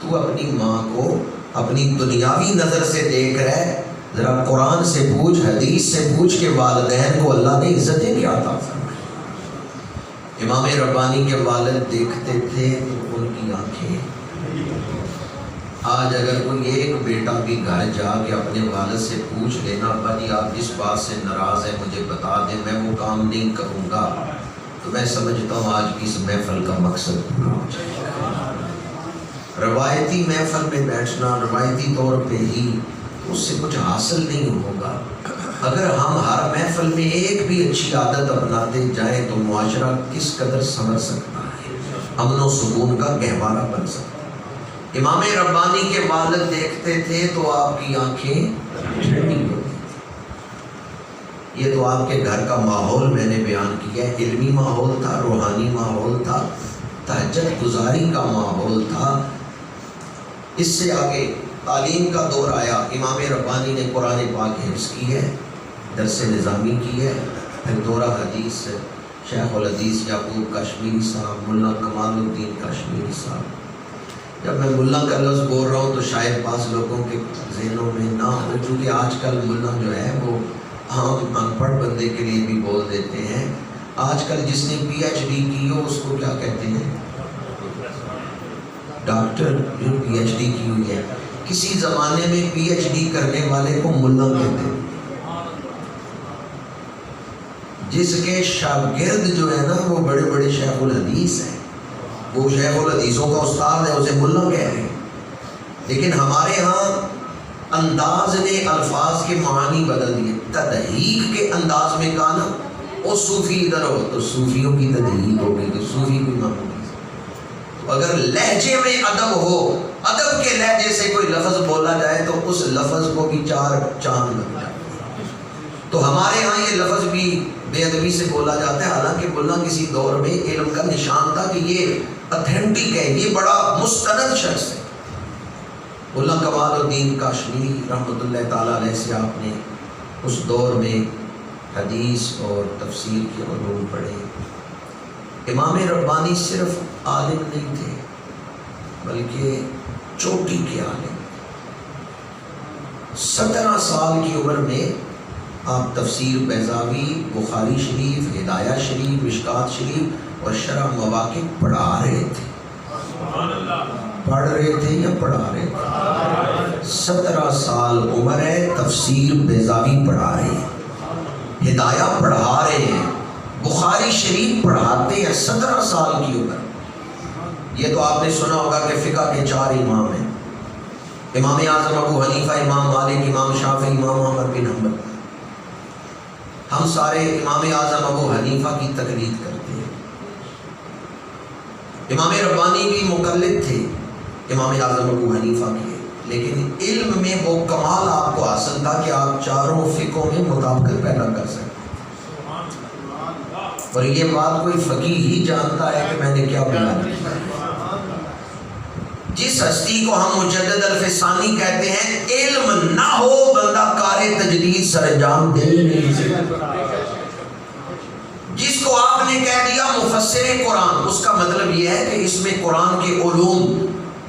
تو اپنی ماں کو اپنی دنیاوی نظر سے دیکھ رہا ہے، ذرا قرآن سے پوچھ، حدیث سے پوچھ کہ والدین کو اللہ نے عزتیں کیا عطا فرمائی۔ امام ربانی کے والد دیکھتے تھے تو ان کی آنکھیں، آج اگر کوئی ایک بیٹا بھی گھر جا کے اپنے والد سے پوچھ لینا، ابا جی آپ جس بات سے ناراض ہیں مجھے بتا دیں، میں وہ کام نہیں کروں گا، تو میں سمجھتا ہوں آج کی اس محفل کا مقصد پورا ہو جائے گا۔ روایتی محفل میں بیٹھنا روایتی طور پہ ہی اس سے کچھ حاصل نہیں ہوگا۔ اگر ہم ہر محفل میں ایک بھی اچھی عادت اپناتے جائیں تو معاشرہ کس قدر سنور سکتا ہے، امن و سکون کا گہوارہ بن سکتا ہے۔ امام ربانی کے والد دیکھتے تھے تو آپ کی آنکھیں ٹھنڈی ہوتی تھیں۔ یہ تو آپ کے گھر کا ماحول میں نے بیان کیا ہے، علمی ماحول تھا، روحانی ماحول تھا، تہجد گزاری کا ماحول تھا۔ اس سے آگے تعلیم کا دور آیا، امام ربانی نے قرآن پاک حفظ کی ہے، درس نظامی کی ہے، پھر دورہ حدیث شیخ الحدیث یعقوب کشمیری صاحب، ملا کمال الدین کشمیری صاحب۔ جب میں ملا کا لفظ بول رہا ہوں تو شاید بعض لوگوں کے ذہنوں میں نہ ہو، چونکہ آج کل ملا جو ہے وہ عام ان پڑھ بندے کے لیے بھی بول دیتے ہیں۔ آج کل جس نے پی ایچ ڈی کی ہو اس کو کیا کہتے ہیں؟ ڈاکٹر، جو پی ایچ ڈی کی ہوئی ہے۔ کسی زمانے میں پی ایچ ڈی کرنے والے کو ملا کہتے ہیں۔ جس کے شاگرد جو ہے نا وہ بڑے بڑے شیخ الحدیث ہیں، وہ شیخ الحدیثوں کا استاد ہے، اسے ملا کہہ رہے ہیں۔ لیکن ہمارے ہاں انداز نے الفاظ کے معنی بدل دیے، تدحیق کے انداز میں کہا نا وہ صوفی ادھر ہو تو صوفیوں کی تدحیق ہو گئی، تو صوفی کوئی معلوم نہیں۔ اگر لہجے میں ادب ہو، ادب کے لہجے سے کوئی لفظ بولا جائے تو اس لفظ کو بھی 4 چاند لگ جائے۔ تو ہمارے ہاں یہ لفظ بھی بے ادبی سے بولا جاتا ہے، حالانکہ ملا کسی دور میں علم کا نشان تھا کہ یہ اتھینٹک ہے، یہ بڑا مستند شخص ہے۔ ملا کمال الدین کاشمیری رحمۃ اللہ تعالیٰ علیہ سے آپ نے اس دور میں حدیث اور تفسیر کے علوم پڑھے۔ امام ربانی صرف عالم نہیں تھے بلکہ چوٹی کے عالم۔ 17 سال کی عمر میں آپ تفسیر بیضاوی، بخاری شریف، ہدایہ شریف، مشکات شریف اور شرح مواقف پڑھا رہے تھے۔ پڑھ رہے تھے یا پڑھا رہے تھے؟ 17 سال عمر ہے، تفسیر بیضاوی پڑھا رہے ہیں، ہدایہ پڑھا رہے ہیں، بخاری شریف پڑھاتے ہیں۔ 17 سال کی عمر۔ یہ تو آپ نے سنا ہوگا کہ فقہ کے 4 امام ہیں، امام اعظم ابو حنیفہ، امام مالک، امام شافعی، امام احمد بن حنبل۔ ہم سارے امام اعظم ابو حنیفہ کی تقلید کرتے ہیں۔ امام ربانی بھی مقلد تھے امام اعظم ابو حنیفہ کے، لیکن علم میں وہ کمال آپ کو حاصل تھا کہ آپ چاروں فقہوں میں مطابقت پیدا کر سکتے۔ اور یہ بات کوئی فقیہ ہی جانتا ہے کہ میں نے کیا بیان کیا۔ جس ہستی کو ہم مجدد الفسانی کہتے ہیں، علم نہ ہو بندہ کار تجدید سر انجام دے نہیں سکتا۔ جس کو آپ نے کہہ دیا مفسر قرآن، اس کا مطلب یہ ہے کہ اس میں قرآن کے علوم،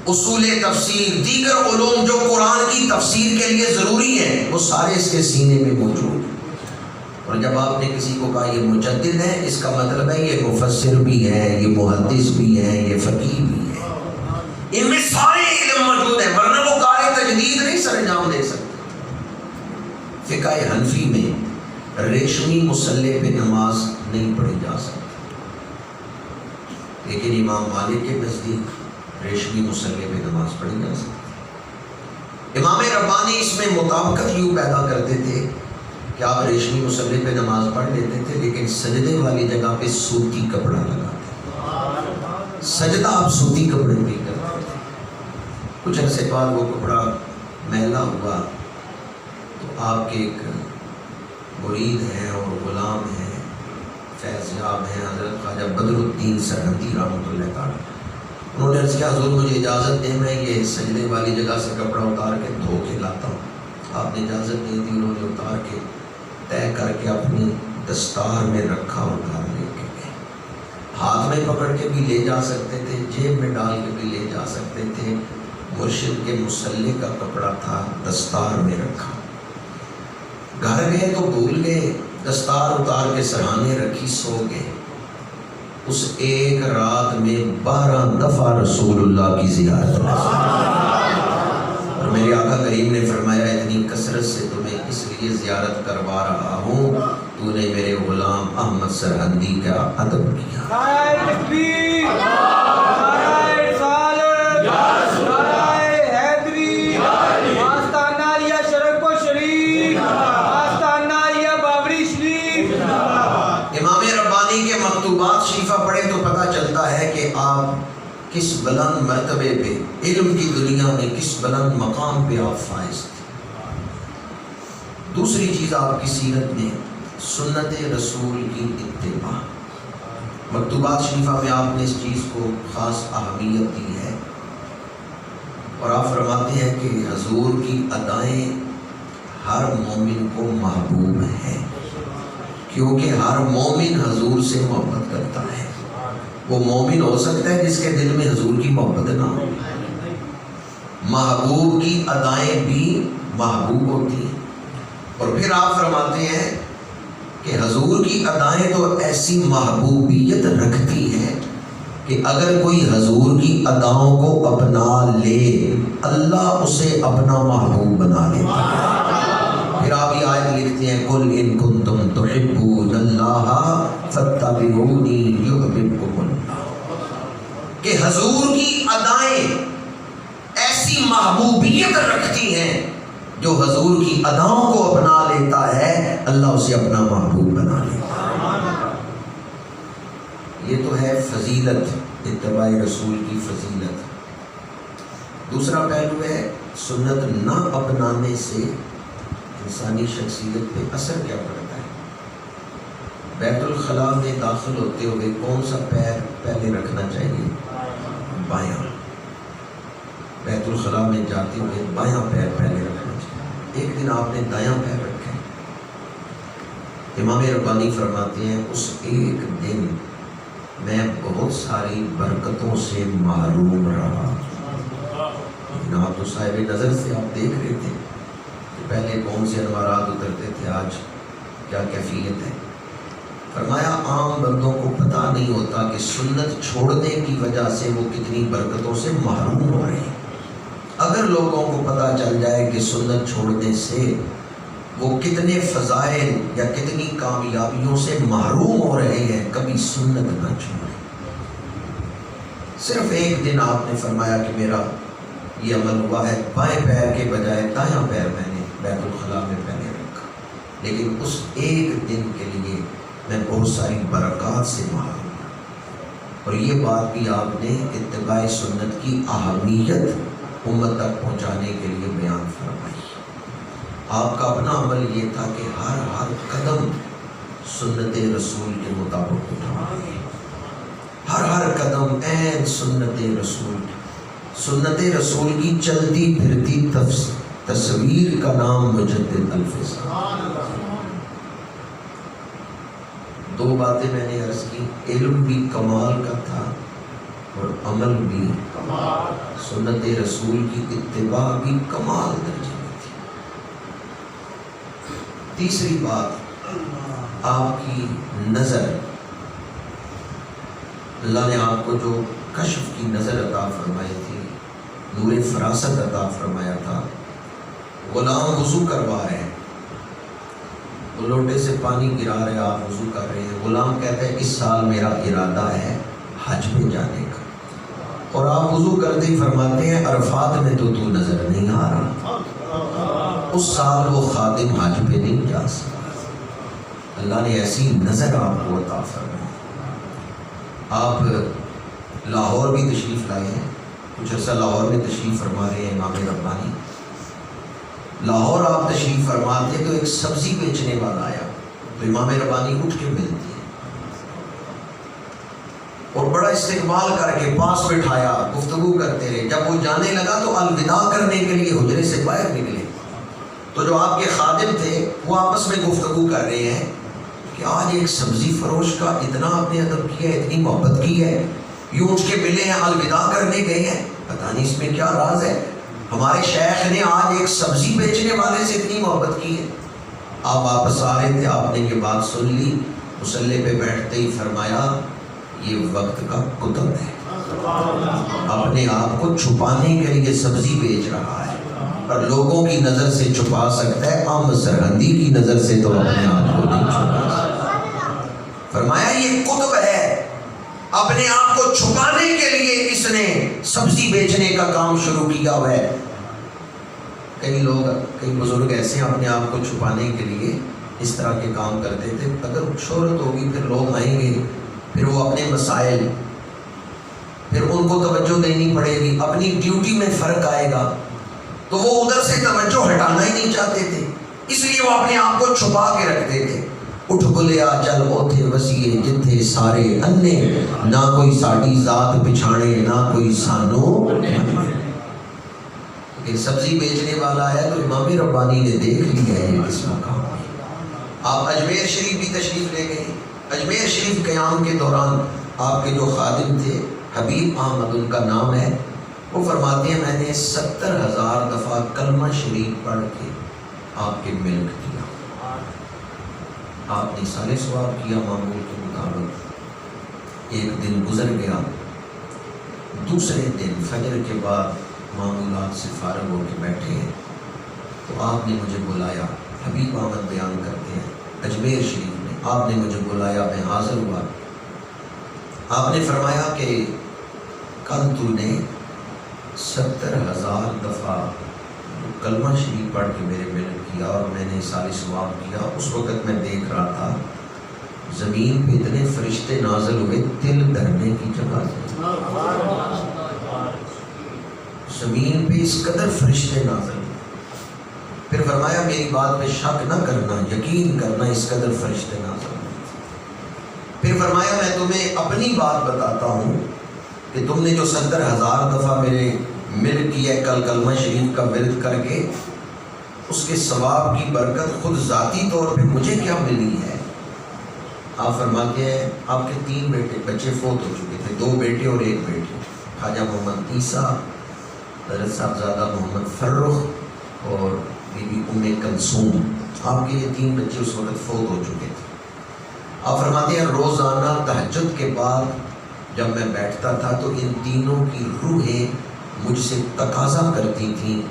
اصول تفسیر، دیگر علوم جو قرآن کی تفسیر کے لیے ضروری ہیں وہ سارے اس کے سینے میں موجود ہیں۔ اور جب آپ نے کسی کو کہا یہ مجدد ہے، اس کا مطلب ہے یہ مفسر بھی ہے، یہ محدث بھی ہے، یہ فقیہ بھی ہے، ان میں سارے علم موجود ہیں، ورنہ وہ کار تجدید نہیں سر انجام دے سکتے۔ فقہ حنفی میں ریشمی مسلح پہ نماز نہیں پڑھی جا سکتی، لیکن امام مالک کے نزدیک ریشمی مسلح پہ نماز پڑھی جا سکتی۔ امام ربانی اس میں مطابقت یوں پیدا کرتے تھے کہ آپ ریشمی مسلح پہ نماز پڑھ لیتے تھے، لیکن سجدے والی جگہ پہ سوتی کپڑا لگاتے، سجدہ آپ سوتی کپڑے پہ کرتے تھے۔ کچھ عرصے بعد وہ کپڑا میلا ہوا تو آپ کے ایک مرید ہیں اور غلام ہیں، فیض یاب ہیں، حضرت خواجہ بدر الدین سرحدی رحمۃ اللہ تعالیٰ، انہوں نے عرض کیا حضور مجھے اجازت دیں، میں یہ سجدے والی جگہ سے کپڑا اتار کے دھو کے لاتا ہوں۔ آپ نے اجازت دے دی، انہوں نے اتار کے طے کر کے اپنی دستار میں رکھا اور گھر لے کے گئے۔ ہاتھ میں پکڑ کے بھی لے جا سکتے تھے، جیب میں ڈال کے بھی لے جا سکتے تھے، مرشد کے مصلی کا کپڑا تھا، دستار میں رکھا، گھر گئے تو بھول گئے، دستار اتار کے سرہانے رکھی، سو گئے۔ اس ایک رات میں 12 دفعہ رسول اللہ کی زیارت اور میرے آقا کریم نے فرمایا اتنی کثرت سے تمہیں اس لیے زیارت کروا رہا ہوں، تو نے میرے غلام احمد سرہندی کا ادب کیا۔ نعرہ تکبیر، نعرہ رسالت، نعرہ حیدری، آستانہ عالیہ شرف و شریف، آستانہ عالیہ بابری شریف۔ امام ربانی کے مکتوبات شریفہ پڑھے تو پتہ چلتا ہے کہ آپ کس بلند مرتبے پہ، علم کی دنیا میں کس بلند مقام پہ آپ فائز تھے۔ دوسری چیز آپ کی سیرت میں سنت رسول کی اتباع، مکتوبات شریفہ میں آپ نے اس چیز کو خاص اہمیت دی ہے، اور آپ فرماتے ہیں کہ حضور کی ادائیں ہر مومن کو محبوب ہیں، کیونکہ ہر مومن حضور سے محبت کرتا ہے۔ وہ مومن ہو سکتا ہے جس کے دل میں حضور کی محبت نہ ہو۔ محبوب کی ادائیں بھی محبوب ہوتی ہیں، اور پھر آپ فرماتے ہیں کہ حضور کی ادائیں تو ایسی محبوبیت رکھتی ہیں کہ اگر کوئی حضور کی اداؤں کو اپنا لے، اللہ اسے اپنا محبوب بنا لیتا ہے۔ پھر آپ یہ آیت لکھتے ہیں قُلْ إِن كُنتُمْ تُحِبُّونَ اللَّهَ فَاتَّبِعُونِي يُحْبِبْكُمُ اللَّهُ، کہ حضور کی ادائیں ایسی محبوبیت رکھتی ہیں، جو حضور کی اداؤں کو اپنا لیتا ہے اللہ اسے اپنا محبوب بنا لیتا ہے۔ یہ تو ہے فضیلت، اتباع رسول کی فضیلت۔ دوسرا پہلو ہے سنت نہ اپنانے سے انسانی شخصیت پہ اثر کیا پڑتا ہے۔ بیت الخلاء میں داخل ہوتے ہوئے کون سا پیر پہلے رکھنا چاہیے؟ بایاں۔ بیت الخلاء میں جاتے ہوئے بایاں پیر پہلے رکھنا چاہیے۔ ایک دن آپ نے دایاں پیر رکھے، امام ربانی فرماتے ہیں اس ایک دن میں بہت ساری برکتوں سے محروم رہا۔ آپ تو صاحب نظر سے آپ دیکھ رہے تھے کہ پہلے کون سے انوارات اترتے تھے، آج کیا کیفیت ہے۔ فرمایا عام بندوں کو پتہ نہیں ہوتا کہ سنت چھوڑنے کی وجہ سے وہ کتنی برکتوں سے محروم ہو رہے ہیں۔ اگر لوگوں کو پتہ چل جائے کہ سنت چھوڑنے سے وہ کتنے فضائل یا کتنی کامیابیوں سے محروم ہو رہے ہیں، کبھی سنت نہ چھوڑیں۔ صرف ایک دن آپ نے فرمایا کہ میرا یہ عمل ہوا ہے، بائیں پیر کے بجائے دایاں پیر میں نے بیت الخلاء میں پہلے رکھا، لیکن اس ایک دن کے لیے میں بہت ساری برکات سے محروم ہوں۔ اور یہ بات بھی آپ نے اتباع سنت کی اہمیت امت تک پہنچانے کے لیے بیان فرمائی۔ آپ کا اپنا عمل یہ تھا کہ ہر قدم سنت رسول کے مطابق اٹھائیں، ہر قدم عین سنت رسول۔ سنت رسول کی چلتی پھرتی تصویر کا نام مجدد الفیضان۔ دو باتیں میں نے عرض کی، علم بھی کمال کا تھا اور عمل بھی کمال، سنت رسول کی اتباع بھی کمال درجے میں تھی۔ تیسری بات، آپ کی نظر، اللہ نے آپ کو جو کشف کی نظر عطا فرمائی تھی، نور فراست عطا فرمایا تھا۔ غلام وضو کروا رہے ہیں، وہ لوٹے سے پانی گرا رہے، آپ وضو کر رہے ہیں، غلام کہتا ہے اس سال میرا ارادہ ہے حج پہ جانے کا، اور آپ وضو کرتے ہی فرماتے ہیں عرفات میں تو نظر نہیں آ رہا۔ اس سال وہ خادم حج پہ نہیں جا سکا، اللہ نے ایسی نظر آپ کو عطا فرمائی۔ آپ لاہور بھی تشریف لائے ہیں، کچھ عرصہ لاہور میں تشریف فرما رہے ہیں امام ربانی۔ لاہور آپ تشریف فرماتے تو ایک سبزی بیچنے والا آیا، تو امام ربانی اٹھ کے ملتے ہیں اور بڑا استقبال کر کے پاس بٹھایا، گفتگو کرتے رہے۔ جب وہ جانے لگا تو الوداع کرنے کے لیے حجرے سے باہر نکلے، تو جو آپ کے خادم تھے وہ آپس میں گفتگو کر رہے ہیں کہ آج ایک سبزی فروش کا اتنا آپ نے ادب کیا ہے، اتنی محبت کی ہے، یوں اٹھ کے ملے ہیں، الوداع کرنے گئے ہیں۔ پتہ نہیں اس میں کیا راز ہے. ہمارے شیخ نے آج ایک سبزی بیچنے والے سے اتنی محبت کی ہے. آپ واپس آ رہے تھے, آپ نے یہ بات سن لی, مصلی پہ بیٹھتے ہی فرمایا یہ وقت کا کتب ہے, اپنے آپ کو چھپانے کے لیے سبزی بیچ رہا ہے, پر لوگوں کی نظر سے چھپا سکتا ہے, عام سرحدی کی نظر سے تو اپنے آپ کو نہیں چھپا سکتا. فرمایا یہ کتب ہے, اپنے آپ کو چھپانے کے لیے اس نے سبزی بیچنے کا کام شروع کیا ہوا ہے. کئی لوگ, کئی بزرگ ایسے ہیں اپنے آپ کو چھپانے کے لیے اس طرح کے کام کرتے تھے. اگر شہرت ہوگی پھر لوگ آئیں گے, پھر وہ اپنے مسائل, پھر ان کو توجہ دینی پڑے گی, اپنی ڈیوٹی میں فرق آئے گا, تو وہ ادھر سے توجہ ہٹانا ہی نہیں چاہتے تھے, اس لیے وہ اپنے آپ کو چھپا کے رکھتے تھے. اٹھ بلیا چل اوتھے وسیع جتھے سارے انے, نہ کوئی ساڈی ذات پچھاڑے نہ کوئی سانو. کہ سبزی بیچنے والا آیا تو امام ربانی نے دیکھ لیا ہے کس مقام میں. آپ اجمیر شریف بھی تشریف لے گئے. اجمیر شریف قیام کے دوران آپ کے جو خادم تھے حبیب احمد ان کا نام ہے, وہ فرماتے ہیں میں نے 70,000 دفعہ کلمہ شریف پڑھ کے آپ کے ملک کیا. آپ نے سارے ثواب کیا معمول کے مطابق. ایک دن گزر گیا, دوسرے دن فجر کے بعد معمولات سے فارغ ہو کے بیٹھے ہیں تو آپ نے مجھے بلایا. حبیب احمد بیان کرتے ہیں اجمیر شریف میں آپ نے مجھے بلایا, میں حاضر ہوا. آپ نے فرمایا کہ کل تو نے 70,000 دفعہ کلمہ شریف پڑھ کے میرے ملک کیا اور میں نے سارے ثواب کیا. اس وقت میں دیکھ رہا تھا زمین پہ اتنے فرشتے نازل ہوئے دل دھرنے کی جگہ تھی. زمین پہ اس قدر فرشتے نازل ہوئے. پھر فرمایا میری بات پہ شک نہ کرنا, یقین کرنا, اس قدر فرشتے نازل ہوئے. پھر فرمایا میں تمہیں اپنی بات بتاتا ہوں کہ تم نے جو 70,000 دفعہ میرے ملک کیا کل کلمہ شریف کا ورد کر کے, اس کے ثواب کی برکت خود ذاتی طور پہ مجھے کیا ملی ہے. آپ فرماتے ہیں آپ کے 3 بچے فوت ہو چکے تھے, 2 بیٹے اور 1 بیٹی. خواجہ محمد عیسیٰ, حضرت صاحبزادہ محمد فرخ اور بی بی ام کلثوم, آپ کے یہ 3 بچے اس وقت فوت ہو چکے تھے. آپ فرماتے ہیں روزانہ تہجد کے بعد جب میں بیٹھتا تھا تو ان تینوں کی روحیں مجھ سے تقاضا کرتی تھیں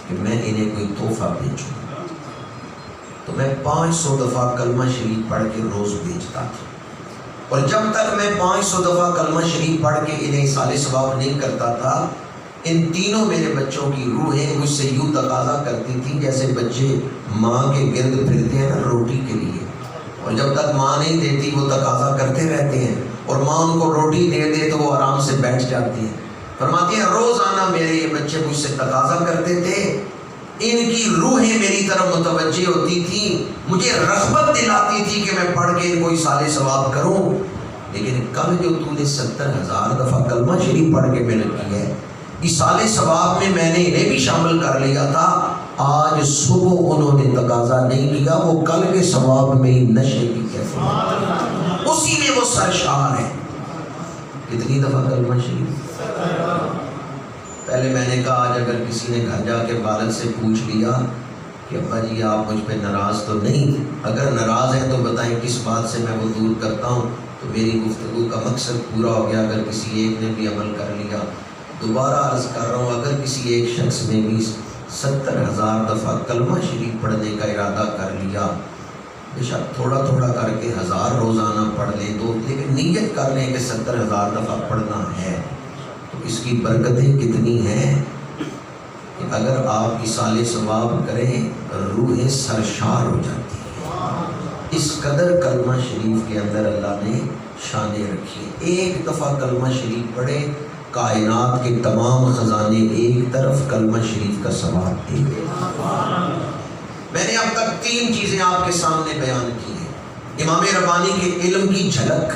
کہ میں انہیں کوئی تحفہ بھیجوں. تو میں 500 دفعہ کلمہ شریف پڑھ کے روز بھیجتا تھا, اور جب تک میں 500 دفعہ کلمہ شریف پڑھ کے انہیں سال ثواب نہیں کرتا تھا, ان تینوں میرے بچوں کی روحیں مجھ سے یوں تقاضا کرتی تھیں جیسے بچے ماں کے گرد پھرتے ہیں نا روٹی کے لیے, اور جب تک ماں نہیں دیتی وہ تقاضا کرتے رہتے ہیں, اور ماں ان کو روٹی دے دے تو وہ آرام سے بیٹھ جاتی ہے. فرماتی ہیں روزانہ میرے یہ بچے مجھ سے تقاضا کرتے تھے, ان کی روحیں میری طرف متوجہ ہوتی تھیں, مجھے رغبت دلاتی تھی کہ میں پڑھ کے ان کو اصال ثواب کروں. لیکن کل جو تو نے 70,000 دفعہ کلمہ شریف پڑھ کے محنت کی ہے, اصال ثواب میں میں نے انہیں بھی شامل کر لیا تھا. آج صبح انہوں نے تقاضا نہیں کیا, وہ کل کے ثواب میں ہی نشے کی کیفیت, اسی میں وہ سرشار ہے. کتنی دفعہ کلمہ شریف. پہلے میں نے کہا آج اگر کسی نے گھر جا کے والد سے پوچھ لیا کہ ابا جی آپ مجھ پہ ناراض تو نہیں, اگر ناراض ہیں تو بتائیں کس بات سے میں وہ دور کرتا ہوں, تو میری گفتگو کا مقصد پورا ہو گیا. اگر کسی ایک نے بھی عمل کر لیا, دوبارہ عرض کر رہا ہوں, اگر کسی ایک شخص نے بھی 70,000 دفعہ کلمہ شریف پڑھنے کا ارادہ کر لیا, بے شک تھوڑا تھوڑا کر کے 1000 روزانہ پڑھ لیں تو, لیکن نیت کر لیں کہ 70,000 دفعہ پڑھنا ہے, تو اس کی برکتیں کتنی ہیں کہ اگر آپ اصال ثواب کریں روحیں سرشار ہو جاتی ہیں. اس قدر کلمہ شریف کے اندر اللہ نے شانیں رکھی. ایک دفعہ کلمہ شریف پڑھے, کائنات کے تمام خزانے ایک طرف, کلمہ شریف کا ثواب ایک. میں نے اب تک 3 چیزیں آپ کے سامنے بیان کی ہیں. امام ربانی کے علم کی جھلک,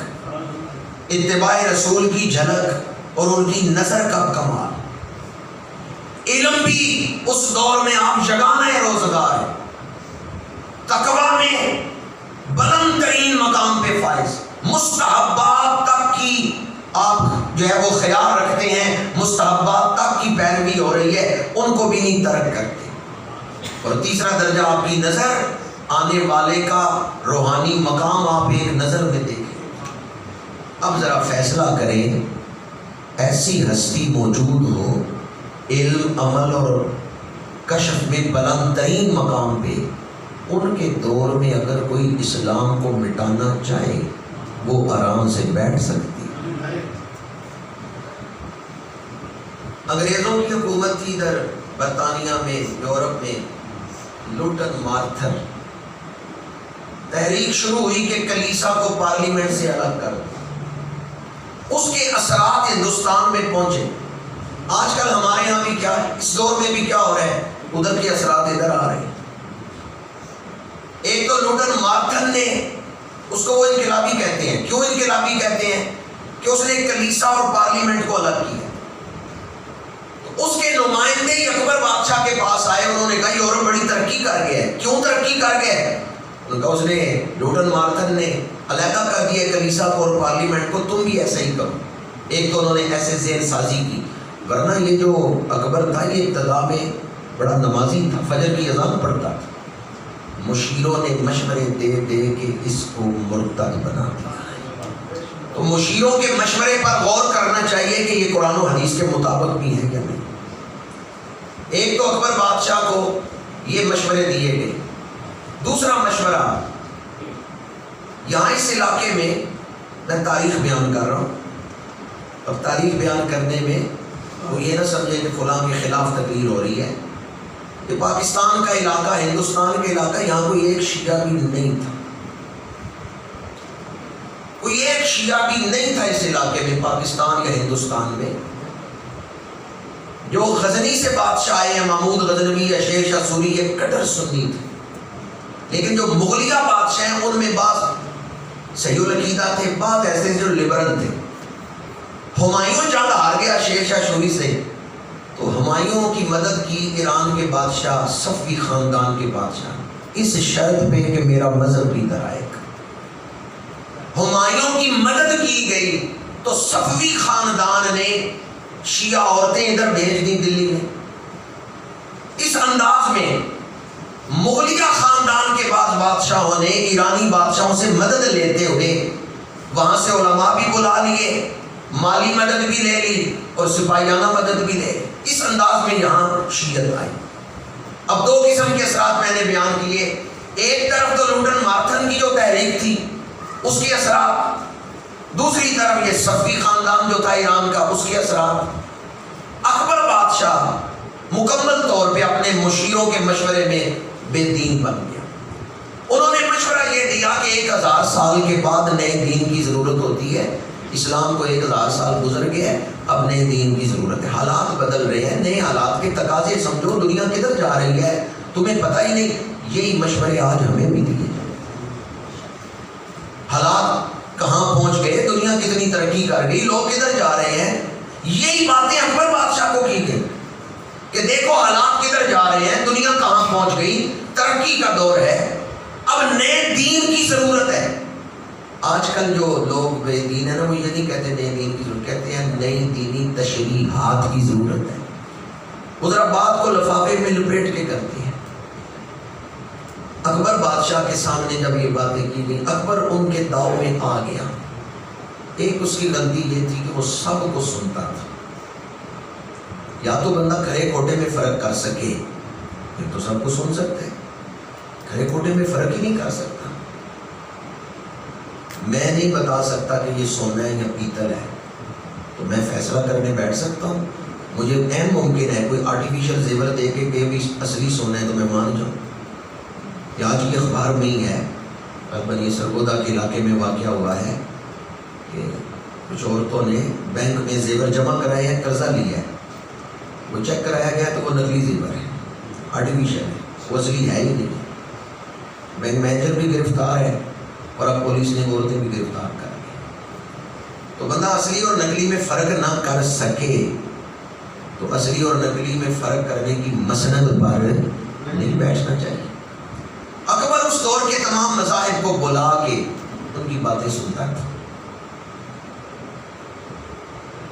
اتباع رسول کی جھلک, اور ان کی نظر کا کمال. علم بھی اس دور میں آپ یگانہ روزگار ہے, تقویٰ میں بلند ترین مقام پہ فائز, مستحبات تک کی آپ جو ہے وہ خیال رکھتے ہیں، مستحبات تک کی پیروی ہو رہی ہے، ان کو بھی نہیں ترک کرتے۔ اور تیسرا درجہ آپ کی نظر آنے والے کا روحانی مقام آپ ایک نظر میں دیکھیں۔ اب ذرا فیصلہ کریں، ایسی ہستی موجود ہو علم، عمل اور کشف میں بلند ترین مقام پہ، ان کے دور میں اگر کوئی اسلام کو مٹانا چاہے وہ آرام سے بیٹھ سکتی۔ انگریزوں کی حکومت تھی ادھر برطانیہ میں، یورپ میں، لوٹن مارتھر تحریک شروع ہوئی کہ کلیسا کو پارلیمنٹ سے الگ کر دو۔ اس کے اثرات ہندوستان میں پہنچے۔ آج کل ہمارے یہاں بھی کیا ہے، اس دور میں بھی کیا ہو رہا ہے، ادھر کے اثرات ادھر آ رہے ہیں۔ ایک تو لوٹن مارتھن نے، اس کو وہ انقلابی کہتے ہیں۔ کیوں انقلابی کہتے ہیں؟ کہ اس نے کلیسا اور پارلیمنٹ کو الگ کیا۔ تو اس کے نمائندے ہی اکبر بادشاہ کے پاس آئے، انہوں نے کہا یورپ بڑی ترقی کر گیا ہے۔ کیوں ترقی کر گیا ہے؟ اس نے لوٹن مارتھن نے علیحدہ کر دیا کلیسا کو اور پارلیمنٹ کو، تم بھی ایسا ہی کرو۔ ایک تو انہوں نے ایسے ذہن سازی کی، ورنہ یہ جو اکبر تھا یہ ابتدا میں بڑا نمازی تھا، فجر کی اذان پڑھتا تھا۔ مشیروں نے مشورے دے دے کے اس کو مرتد بنا دیا۔ تو مشیروں کے مشورے پر غور کرنا چاہیے کہ یہ قرآن و حدیث کے مطابق بھی ہے یا نہیں۔ ایک تو اکبر بادشاہ کو یہ مشورے دیے گئے۔ دوسرا مشورہ، یہاں اس علاقے میں تاریخ بیان کر رہا ہوں، اور تاریخ بیان کرنے میں وہ یہ نہ سمجھے کہ فلاں کے خلاف تقریر ہو رہی ہے۔ یہ پاکستان کا علاقہ، ہندوستان کا علاقہ، یہاں کوئی ایک شیعہ بھی نہیں تھا، کوئی ایک شیعہ بھی نہیں تھا اس علاقے میں، پاکستان یا ہندوستان میں۔ جو غزنی سے بادشاہ آئے ہیں، محمود غزنوی یا شیر شاہ سوری، یہ کٹر سنی تھے، لیکن جو مغلیہ بادشاہ ہیں ان میں بعض صحیح العقیدہ تھے، بعض ایسے جو لبرل تھے۔ ہمایوں جنگ ہار گیا شیر شاہ سوری سے، تو ہمایوں کی مدد کی ایران کے بادشاہ، صفوی خاندان کے بادشاہ، اس شرط پہ کہ میرا مذہب بھی ادھر آئے گا۔ ہمایوں کی مدد کی گئی تو صفوی خاندان نے شیعہ عورتیں ادھر بھیج دی دلی میں۔ اس انداز میں مغلیہ خاندان کے بعد بادشاہوں نے ایرانی بادشاہوں سے مدد لیتے ہوئے وہاں سے علماء بھی بلا لیے، مالی مدد بھی لے لی اور سپاہیانہ مدد بھی لے لی۔ اس انداز میں یہاں شیعت آئی۔ اب دو قسم کے اثرات میں نے بیان کیے، ایک طرف تو لوٹن مارتھن کی جو تحریک تھی اس کے اثرات، دوسری طرف یہ صفوی خاندان جو تھا ایران کا، اس کے اثرات۔ اکبر بادشاہ مکمل طور پہ اپنے مشیروں کے مشورے میں بے دین بن گیا۔ انہوں نے مشورہ یہ دیا کہ 1000 سال کے بعد نئے دین کی ضرورت ہوتی ہے، اسلام کو 1000 سال گزر گیا ہے، اب نئے دین کی ضرورت ہے، حالات بدل رہے ہیں، نئے حالات کے تقاضے سمجھو، دنیا کدھر جا رہی ہے تمہیں پتہ ہی نہیں۔ یہی مشورے آج ہمیں بھی دیے جائیں۔ حالات کہاں پہنچ گئے، دنیا کتنی ترقی کر گئی، لوگ کدھر جا رہے ہیں، یہی باتیں اکبر بادشاہ کو کی گئی کہ دیکھو حالات کدھر جا رہے ہیں، دنیا کہاں پہنچ گئی، ترقی کا دور ہے، اب نئے دین کی ضرورت ہے۔ آج کل جو لوگ بے دین ہیں نا، وہ یہ نہیں کہتے نئے دین کی ضرورت، کہتے ہیں نئی دینی تشریحات کی ضرورت ہے۔ وہ ذرا بات کو لفافے میں لپیٹ کے کرتے ہیں۔ اکبر بادشاہ کے سامنے جب یہ باتیں کی گئی، اکبر ان کے داؤ میں آ گیا۔ ایک اس کی غلطی یہ تھی کہ وہ سب کو سنتا تھا۔ یا تو بندہ کھڑے کھوٹے میں فرق کر سکے، پھر تو سب کو سن سکتے، کھڑے کھوٹے میں فرق ہی نہیں کر سکتا۔ میں نہیں بتا سکتا کہ یہ سونا ہے یا پیتل ہے، تو میں فیصلہ کرنے بیٹھ سکتا ہوں؟ مجھے اہم ممکن ہے کوئی آرٹیفیشل زیور دے کے کہ بھی اصلی سونا ہے تو میں مان جاؤں۔ یا آج یہ اخبار میں ہی ہے، یہ سرگودا کے علاقے میں واقعہ ہوا ہے کہ کچھ عورتوں نے بینک میں زیور جمع کرائے ہیں، قرضہ لیا ہے، وہ چیک کرایا گیا تو وہ نقلی زیور ہے، آرٹیفیشل ہے، وہ اصلی ہے ہی نہیں۔ بینک مینیجر بھی گرفتار ہے اور اب پولیس نے عورتیں بھی گرفتار کر لی۔ تو بندہ اصلی اور نقلی میں فرق نہ کر سکے تو اصلی اور نقلی میں فرق کرنے کی مسند پر نہیں بیٹھنا چاہیے۔ اکبر اس دور کے تمام مذاہب کو بلا کے ان کی باتیں سنتا تھا۔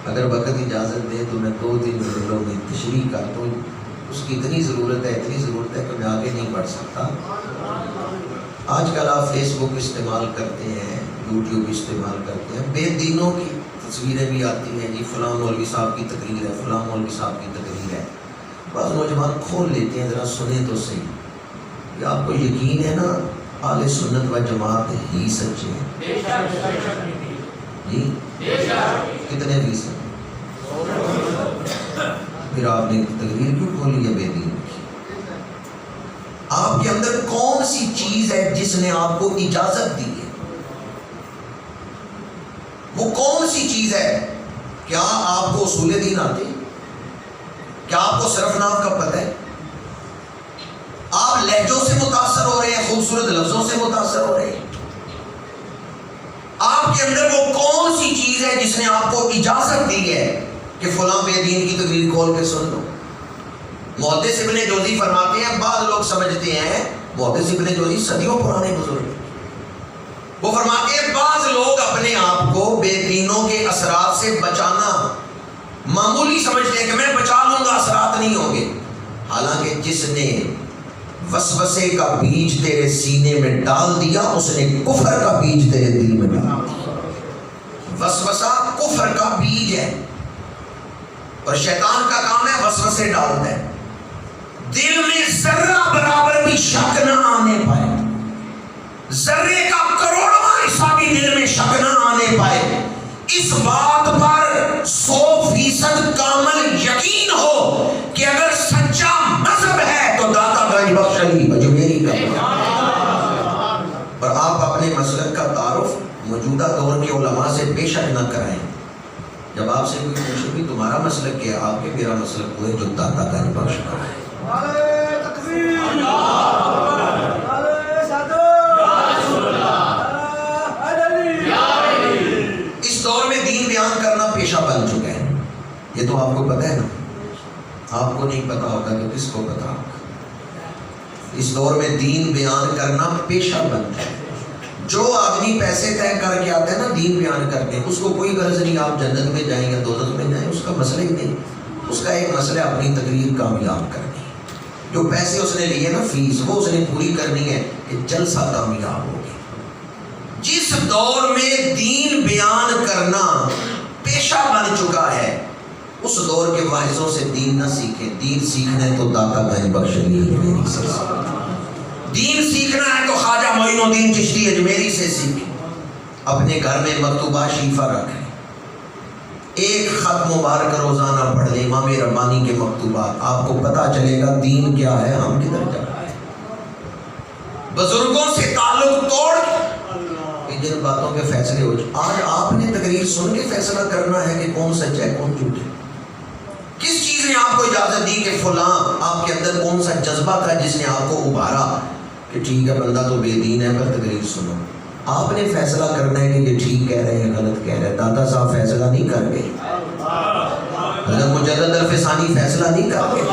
اگر وقت اجازت دے تو میں 2-3 منٹوں میں تشریح کر دوں. اس کی اتنی ضرورت ہے کہ میں آگے نہیں بڑھ سکتا. آج کل آپ فیس بک استعمال کرتے ہیں, یوٹیوب استعمال کرتے ہیں, بے دینوں کی تصویریں بھی آتی ہیں. جی فلاں مولوی صاحب کی تقریر ہے, فلاں مولوی صاحب کی تقریر ہے. بعض نوجوان کھول لیتے ہیں, ذرا سنیں تو صحیح. کہ آپ کو یقین ہے نا اہل سنت و جماعت ہی سچے ہیں؟ جی کتنے فیصد؟ پھر آپ نے تقریر کیوں کھولی ہے بے دین کی؟ آپ کے اندر کون سی چیز ہے جس نے آپ کو اجازت دی ہے؟ وہ کون سی چیز ہے؟ کیا آپ کو اصول دین آتے ہیں؟ کیا آپ کو صرف نام کا پتہ ہے؟ آپ لہجوں سے متاثر ہو رہے ہیں, خوبصورت لفظوں سے متاثر ہو رہے ہیں؟ آپ کے اندر وہ کون سی چیز ہے جس نے آپ کو اجازت دی ہے کہ فلاں بے دین کی تقریر کھول کے سن لو؟ محدث ابن جوزی فرماتے ہیں, بعض لوگ سمجھتے ہیں محدث ابن جوزی صدیوں پرانے بزرگ ہیں, وہ فرماتے ہیں بعض لوگ اپنے آپ کو بے دینوں کے اثرات سے بچانا معمولی سمجھتے ہیں کہ میں بچا لوں گا, اثرات نہیں ہوں گے. حالانکہ جس نے وسوسے کا بیج تیرے سینے میں ڈال دیا اس نے کفر کا بیج تیرے دل میں ڈال دیا. وسوسہ کفر کا بیج ہے, اور شیطان کا کام ہے وسوسے ڈالتا ہے. دل میں ذرہ برابر بھی شک نہ آنے پائے, ذرے کا کروڑواں حصہ بھی دل میں شک نہ آنے پائے, اس بات پر 100% کامل یقین ہو کہ اگر سچا مذہب ہے تو داتا گنج بخش علی اجمیری کا. اور آپ اپنے مسلک کا تعارف موجودہ دور کے علماء سے بے شک نہ کرائیں. جب آپ سے کوئی پوچھے بھی تمہارا مسلک کیا ہے, آپ کے میرا مسلک وہ ہے جو داتا گنج بخش کا ہے. اس دور میں دین بیان کرنا پیشہ بن چکا ہے. یہ تو آپ کو پتہ ہے نا, آپ کو نہیں پتا ہوگا تو کس کو پتا ہوگا. اس دور میں دین بیان کرنا پیشہ بن چکا ہے. جو آدمی پیسے طے کر کے آتا ہے نا دین بیان کرتے ہیں, اس کو کوئی غرض نہیں آپ جنت میں جائیں یا دوزخ میں جائیں, اس کا مسئلہ ہی نہیں. اس کا ایک مسئلہ اپنی تقریر کامیاب کرنی. جو پیسے اس نے لیے نا فیس, وہ اس نے پوری کرنی ہے کہ جلسہ کامیاب ہو گیا. جس دور میں دین بیان کرنا پیشہ بن چکا ہے, اس دور کے واعظوں سے دین نہ سیکھیں. دین سیکھنا ہے تو داتا گنج بخش علی اجمیری سے سیکھیں. دین سیکھنا ہے تو خواجہ معین الدین چشتی اجمیری سے سیکھیں. اپنے گھر میں مکتوبہ شریفہ رکھیں, ایک خط مبارک روزانہ پڑھ لیں امام ربانی کے مکتوبات. آپ کو پتہ چلے گا دین کیا ہے, ہم کدھر جا رہے ہیں. بزرگوں سے تعلق توڑ جن باتوں کے فیصلے ہو جائے. آج آپ نے تقریر سن کے فیصلہ کرنا ہے کہ کون سچ ہے کون جھوٹ ہے. کس چیز نے آپ کو اجازت دی کہ فلاں, آپ کے اندر کون سا جذبہ تھا جس نے آپ کو ابھارا کہ ٹھیک ہے بندہ تو بے دین ہے پر تقریر سنو. آپ نے فیصلہ کرنا ہے کہ یہ ٹھیک کہہ رہے ہیں غلط کہہ رہے ہیں. دادا صاحب فیصلہ نہیں کر گئے, حضرت مجدد الفسانی فیصلہ نہیں کر گئے.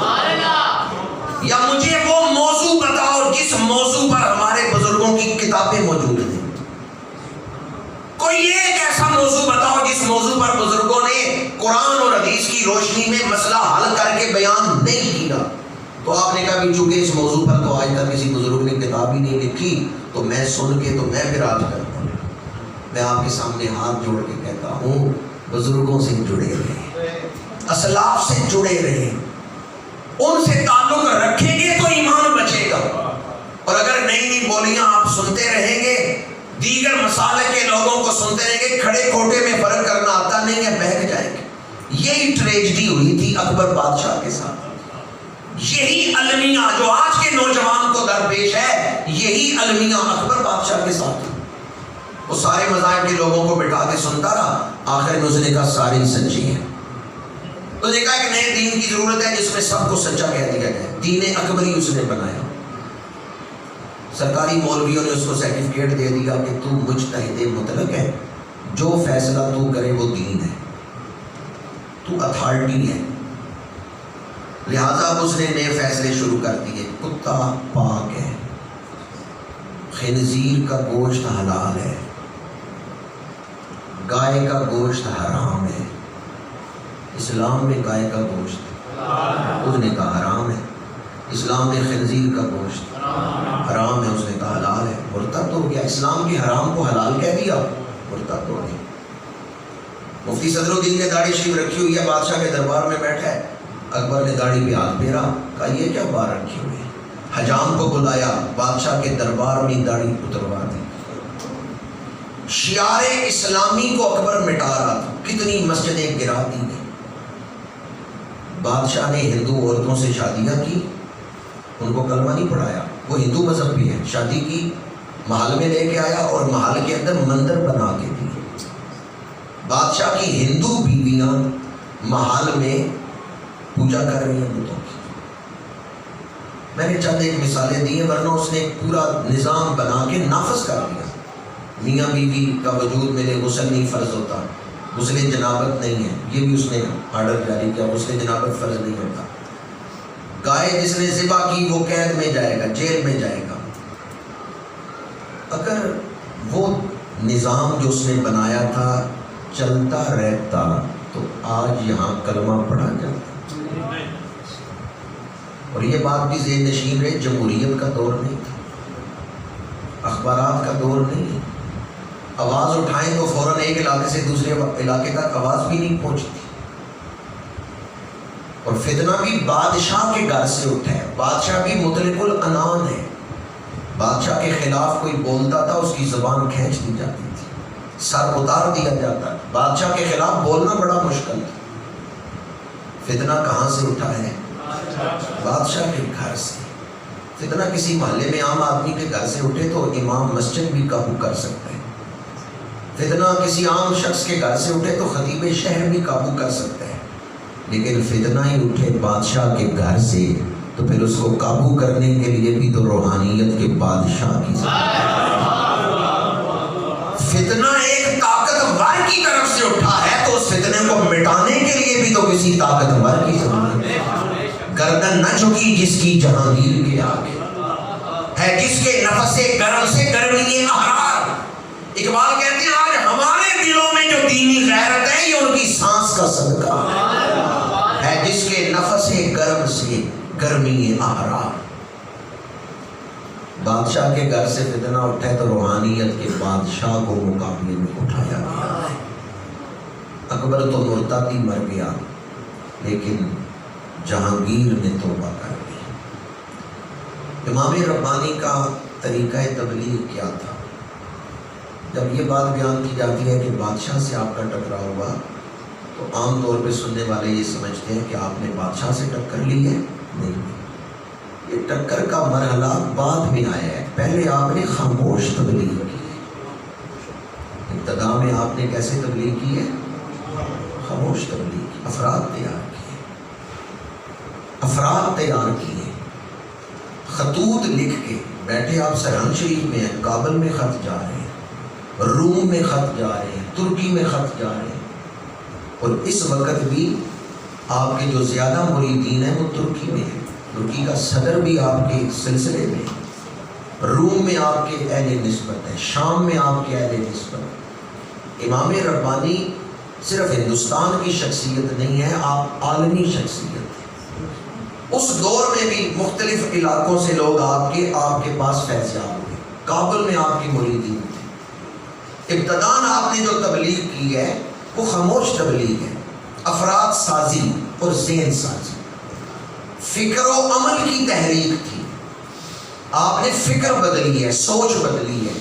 یا مجھے وہ موضوع بتاؤ جس موضوع پر ہمارے بزرگوں کی کتابیں موجود ہیں. کوئی ایک ایسا موضوع بتاؤ جس موضوع پر بزرگوں نے قرآن اور حدیث کی روشنی میں مسئلہ حل کر کے بیان نہیں کیا. تو آپ نے کہا بھی چونکہ اس موضوع پر تو آج تک کسی بزرگ نے کتاب ہی نہیں لکھی تو میں سن کے تو میں پھر آج کرتا ہوں. میں آپ کے سامنے ہاتھ جوڑ کے کہتا ہوں بزرگوں سے جڑے رہیں, اسلاف سے جڑے رہیں. ان سے تعلق رکھیں گے تو ایمان بچے گا. اور اگر نئی نئی بولیاں آپ سنتے رہیں گے, دیگر مسالے کے لوگوں کو سنتے رہیں گے, کھڑے کھوٹے میں فرق کرنا آتا نہیں ہے, بہک جائیں گے. یہی ٹریجڈی ہوئی تھی اکبر بادشاہ کے ساتھ. یہی المیہ جو آج کے نوجوان کو درپیش ہے, یہی المیہ اکبر بادشاہ کے ساتھ. وہ سارے مذاہب کے لوگوں کو بٹھا کے سنتا رہا, آخر میں اس نے کہا سارے ہی سچی ہیں. تو نے کہا کہ نئے دین کی ضرورت ہے جس میں سب کو سچا کہہ دیا جائے. دین اکبری اس نے بنایا. سرکاری مولویوں نے اس کو سرٹیفکیٹ دے دیا کہ تو مجتہد مطلق ہے, جو فیصلہ تو کرے وہ دین ہے, تو اتھارٹی ہے. لہذا اس نے نئے فیصلے شروع کر دیے. کتا پاک ہے, خنزیر کا گوشت حلال ہے, گائے کا گوشت حرام ہے, اسلام میں گائے کا گوشت اس نے کہا حرام ہے، اسلام میں خنزیر کا گوشت حرام ہے اس نے کہا حلال ہے، مرتد ہو گیا، اسلام کے حرام کو حلال کہہ دیا، مرتد ہو گیا۔ مفتی صدر الدین نے داڑھی شریف رکھی ہوئی ہے، بادشاہ کے دربار میں بیٹھا ہے، اکبر نے داڑھی پہ ہاتھ پھیرا، کہا یہ کیا بار رکھی ہوئی ہے؟ حجام کو بلایا، بادشاہ کے دربار میں داڑھی اتروا دی۔ شعار اسلامی کو اکبر مٹا رہا تھا، کتنی مسجدیں گرا دی گئی۔ بادشاہ نے ہندو عورتوں سے شادیاں کی، ان کو کلمہ نہیں پڑھایا، وہ ہندو مذہب بھی ہے، شادی کی، محل میں لے کے آیا اور محل کے اندر مندر بنا کے دی۔ بادشاہ کی ہندو بیویاں محل میں پوجا کر رہی ہیں بتوں کی۔ میں نے چند ایک مثالیں دی ہیں، ورنہ اس نے ایک پورا نظام بنا کے نافذ کر دیا۔ میاں بیوی کا وجود میں نے غسل نہیں فرض ہوتا، غسل جنابت نہیں ہے، یہ بھی اس نے آرڈر جاری کیا، غسل جنابت فرض نہیں ہوتا۔ گائے جس نے ذبح کی وہ قید میں جائے گا، جیل میں جائے گا۔ اگر وہ نظام جو اس نے بنایا تھا چلتا رہتا تو آج یہاں کلمہ پڑھا جاتا۔ اور یہ بات بھی ذہن نشین رہے، جمہوریت کا دور نہیں تھا، اخبارات کا دور نہیں ہے، آواز اٹھائیں تو فوراً ایک علاقے سے دوسرے علاقے تک آواز بھی نہیں پہنچتی۔ اور فتنہ بھی بادشاہ کے گھر سے اٹھا ہے، بادشاہ بھی مطلق العنان ہے، بادشاہ کے خلاف کوئی بولتا تھا اس کی زبان کھینچ دی جاتی تھی، سر اتار دیا جاتا، بادشاہ کے خلاف بولنا بڑا مشکل تھا۔ فتنہ کہاں سے اٹھا ہے؟ بادشاہ کے گھر سے۔ فتنہ کسی محلے میں عام آدمی کے گھر سے اٹھے تو امام مسجد بھی قابو کر سکتا ہے، فتنہ کسی عام شخص کے گھر سے اٹھے تو خطیب شہر بھی قابو کر سکتا ہے، لیکن فتنہ ہی اٹھے بادشاہ کے گھر سے تو پھر اس کو قابو کرنے کے لیے بھی تو روحانیت کے بادشاہ کی ضرورت ہے۔ فتنہ ایک طاقتور کی طرف سے اٹھا ہے تو اس فتنے کو مٹانے کے لیے بھی تو کسی طاقتور کی ضرورت ہے۔ گردن نہ جھکی جس کی جہانگیر کے آگے، ہے جس کے نفس گرم سے گرمی احرار۔ اقبال کہتے ہیں آج ہمارے دلوں میں جو دینی غیرت ہے یہ ان کی سانس کا صدقہ ہے جس کے نفس گرم سے گرمی احرار۔ بادشاہ کے گھر سے فتنہ اٹھے تو روحانیت کے بادشاہ کو مقابلے میں اٹھایا گیا ہے۔ اکبر تو مرتد ہی مر گیا، لیکن جہانگیر نے توبہ کر لی۔ امام ربانی کا طریقہ تبلیغ کیا تھا؟ جب یہ بات بیان کی جاتی ہے کہ بادشاہ سے آپ کا ٹکراؤ ہوا تو عام طور پہ سننے والے یہ سمجھتے ہیں کہ آپ نے بادشاہ سے ٹکر لی ہے، نہیں، یہ ٹکر کا مرحلہ بعد میں آیا ہے، پہلے آپ نے خاموش تبلیغ کی ہے۔ ابتدا میں آپ نے کیسے تبلیغ کی ہے؟ خاموش تبلیغ کی، افراد تیار کیے، خطوط لکھ کے بیٹھے، آپ سرہند شریف میں ہیں، کابل میں خط جا رہے ہیں، روم میں خط جا رہے ہیں، ترکی میں خط جا رہے ہیں، اور اس وقت بھی آپ کے جو زیادہ مریدین ہیں وہ ترکی میں ہیں، ترکی کا صدر بھی آپ کے سلسلے میں ہے، روم میں آپ کے اہل نسبت ہے، شام میں آپ کے اہل نسبت ہے۔ امام ربانی صرف ہندوستان کی شخصیت نہیں ہے، آپ عالمی شخصیت ہے۔ اس دور میں بھی مختلف علاقوں سے لوگ آپ کے پاس فیض یاب ہوئے، کابل میں آپ کی مریدین تھے۔ ابتداً آپ نے جو تبلیغ کی ہے وہ خاموش تبلیغ ہے، افراد سازی اور ذہن سازی، فکر و عمل کی تحریک تھی۔ آپ نے فکر بدلی ہے، سوچ بدلی ہے،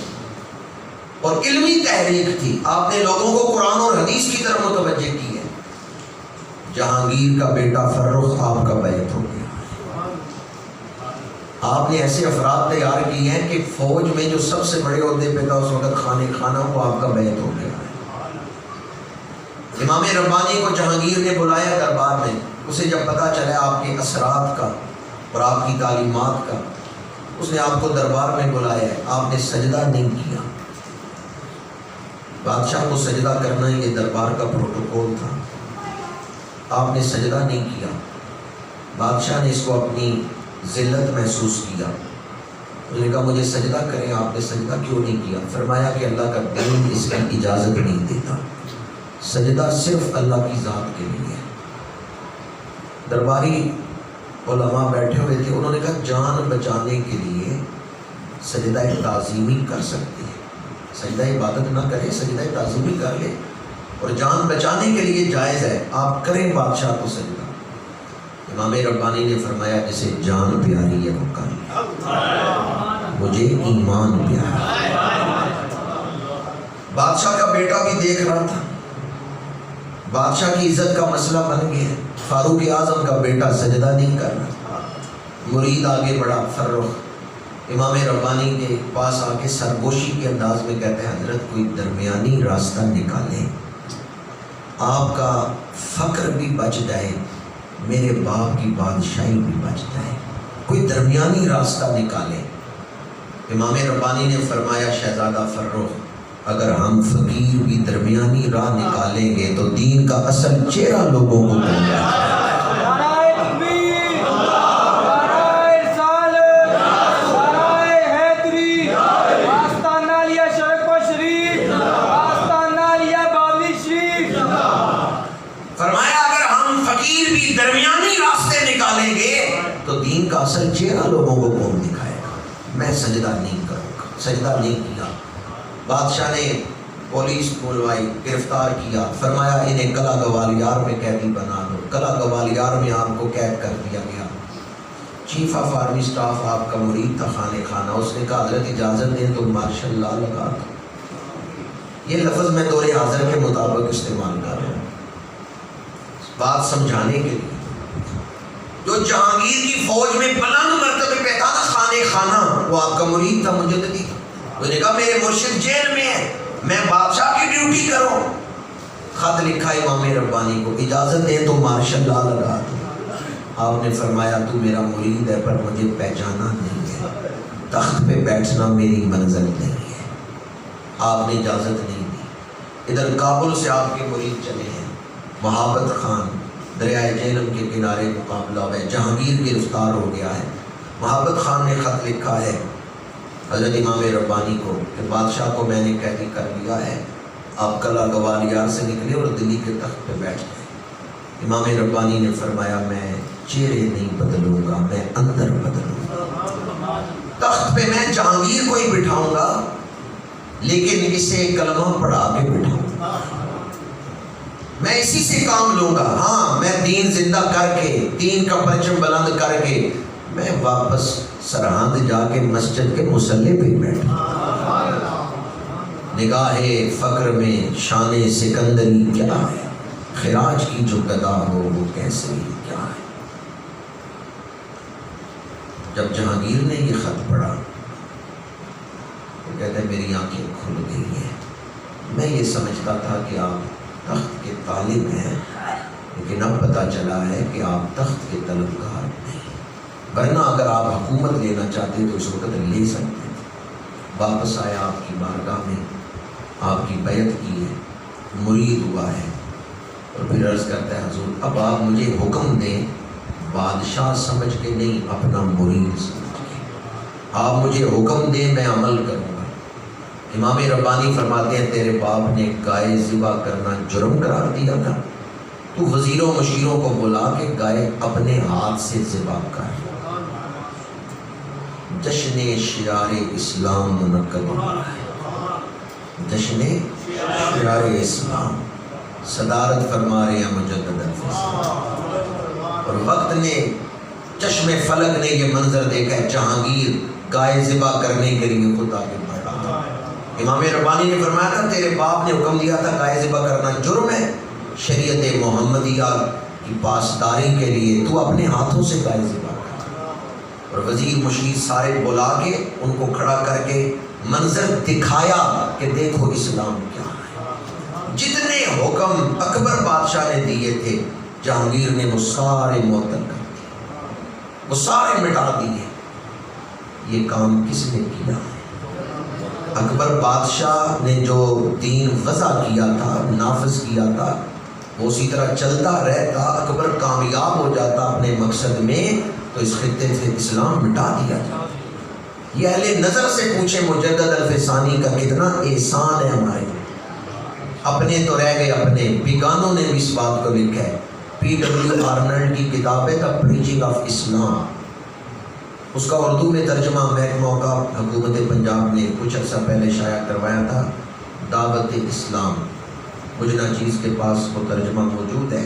اور علمی تحریک تھی، آپ نے لوگوں کو قرآن اور حدیث کی طرف متوجہ کی ہے۔ جہانگیر کا بیٹا فرخ آپ کا بیعت ہو گیا، آپ نے ایسے افراد تیار کیے ہیں کہ فوج میں جو سب سے بڑے عہدے پہ تھا اس وقت خانے خانہ وہ آپ کا بیعت ہو گیا ہے۔ امام ربانی کو جہانگیر نے بلایا دربار میں، اسے جب پتہ چلا آپ کے اثرات کا اور آپ کی تعلیمات کا، اس نے آپ کو دربار میں بلایا ہے، آپ نے سجدہ نہیں کیا۔ بادشاہ کو سجدہ کرنا یہ دربار کا پروٹوکول تھا، آپ نے سجدہ نہیں کیا۔ بادشاہ نے اس کو اپنی ذلت محسوس کیا، اس نے کہا مجھے سجدہ کریں، آپ نے سجدہ کیوں نہیں کیا؟ فرمایا کہ اللہ کا دین اس کی اجازت نہیں دیتا، سجدہ صرف اللہ کی ذات کے لیے ہے۔ درباری علماء بیٹھے ہوئے تھے، انہوں نے کہا جان بچانے کے لیے سجدہ تعظیمی کر سکتے ہیں، سجدہ عبادت نہ کرے، سجدہ تعظیمی کر لے، اور جان بچانے کے لیے جائز ہے، آپ کریں بادشاہ کو سجدہ۔ امام ربانی نے فرمایا جسے جان پیاری ہے وہ کر لے، مجھے ایمان پیارا ہے۔ بادشاہ کا بیٹا بھی دیکھ رہا تھا، بادشاہ کی عزت کا مسئلہ بن گیا، فاروق اعظم کا بیٹا سجدہ نہیں کر رہا، مرید آگے بڑھا فرخ امام ربانی کے پاس آ کے سرگوشی کے انداز میں کہتے ہیں حضرت کوئی درمیانی راستہ نکالیں، آپ کا فقر بھی بچ جائے، میرے باپ کی بادشاہی بھی بچ جائے، کوئی درمیانی راستہ نکالیں۔ امام ربانی نے فرمایا شہزادہ فرخ اگر ہم فقیر بھی درمیانی راہ نکالیں گے تو دین کا اصل چہرہ لوگوں کو مل جائے گا۔ درمیانی راستے نکالیں گے تو دین کا اصل چہرہ لوگوں کو کون دکھائے گا۔ میں سجدہ نہیں کروں گا، سجدہ نہیں کیا۔ بادشاہ نے پولیس بلوائی، گرفتار کیا، فرمایا انہیں قلعہ گوالیار میں قیدی بنا دو۔ قلعہ گوالیار میں آپ کو قید کر دیا گیا۔ چیف آف آرمی سٹاف آپ کا مرید تھا خانے خانہ، اس نے کہا حضرت اجازت دیں تو مارشل لا لگا دو۔ یہ لفظ میں دور حاضر کے مطابق استعمال کر رہا ہوں بات سمجھانے کے لیے۔ جو جہانگیر کی فوج میں بلند مرتبے پہ تھا نا خانے خانہ، وہ آپ کا مرید تھا، مجددی تھا، اس نے کہا میرے مرشد جیل میں ہے، میں بادشاہ کی ڈیوٹی کروں۔ خط لکھا امام ربانی کو، اجازت دیں تو مارشل لا لگا دو۔ آپ نے فرمایا تو میرا مرید ہے پر مجھے پہچانا نہیں ہے، تخت پہ بیٹھنا میری منزل نہیں ہے۔ آپ نے اجازت نہیں دی۔ ادھر کابل سے آپ کے مرید چلے ہیں، محبت خان دریائے جہلم کے کنارے مقابلہ ہے، جہانگیر گرفتار ہو گیا ہے۔ محبت خان نے خط لکھا ہے حضرت امام ربانی کو کہ بادشاہ کو میں نے قیدی کر لیا ہے، آپ قلعہ گوالیار سے نکلے اور دلی کے تخت پہ بیٹھ گئے۔ امام ربانی نے فرمایا میں چہرے نہیں بدلوں گا، میں اندر بدلوں گا۔ تخت پہ میں جہانگیر کو ہی بٹھاؤں گا لیکن اسے کلمہ پڑھا کے بٹھاؤں گا، میں اسی سے کام لوں گا۔ ہاں میں دین زندہ کر کے، دین کا پرچم بلند کر کے میں واپس سرہند جا کے مسجد کے مصلی پہ بیٹھا۔ نگاہ فقر میں شان سکندری کیا ہے، خراج کی جو گدا ہو وہ کیسری کیا ہے۔ جب جہانگیر نے یہ خط پڑھا تو کہتے ہیں میری آنکھیں کھل گئی ہیں، میں یہ سمجھتا تھا کہ آپ تخت کے طالب ہیں لیکن اب پتہ چلا ہے کہ آپ تخت کے طلبگار نہیں، ورنہ اگر آپ حکومت لینا چاہتے تو اس وقت لے سکتے تھے۔ واپس آیا آپ کی بارگاہ میں، آپ کی بیعت کی ہے، مرید ہوا ہے، اور پھر عرض کرتا ہے حضور اب آپ مجھے حکم دیں، بادشاہ سمجھ کے نہیں اپنا مرید سمجھ کے، آپ مجھے حکم دیں میں عمل کروں گا۔ امام ربانی فرماتے ہیں تیرے باپ نے گائے ذبح کرنا جرم قرار دیا تھا، تو وزیروں مشیروں کو بلا کے گائے اپنے ہاتھ سے ذبح کر۔ جشن شعار اسلام منعقد ہوا ہے، جشن شعار اسلام، صدارت فرما رہے ہیں مجدد الفیصل، اور وقت نے چشم فلک نے یہ منظر دیکھا ہے، جہانگیر گائے ذبح کرنے کے لیے خود آگے بڑھ رہا ہے۔ امام ربانی نے فرمایا تھا تیرے باپ نے حکم دیا تھا گائے ذبح کرنا جرم ہے، شریعت محمدیہ کی پاسداری کے لیے تو اپنے ہاتھوں سے گائے ذبح کر، اور وزیر مشیر سارے بلا کے ان کو کھڑا کر کے منظر دکھایا کہ دیکھو اسلام کیا ہے۔ جتنے حکم اکبر بادشاہ نے دیے تھے جہانگیر نے وہ سارے معطل کر دیے، وہ سارے مٹا دیے۔ یہ کام کس نے کیا ہے؟ اکبر بادشاہ نے جو دین وضع کیا تھا، نافذ کیا تھا، وہ اسی طرح چلتا رہتا، اکبر کامیاب ہو جاتا اپنے مقصد میں تو اس خطے سے اسلام مٹا دیا جاتا۔ یہ اہل نظر سے پوچھیں مجدد الفسانی کا کتنا احسان ہے ہمارے، اپنے تو رہ گئے اپنے، بیگانوں نے بھی اس بات کو لکھا ہے PW آرنلڈ کی کتاب ہے دا پریچنگ آف اسلام، اس کا اردو میں ترجمہ محکمہ کا حکومت پنجاب نے کچھ عرصہ پہلے شائع کروایا تھا، دعوت اسلام۔ مجھے ناچیز کے پاس وہ ترجمہ موجود ہے۔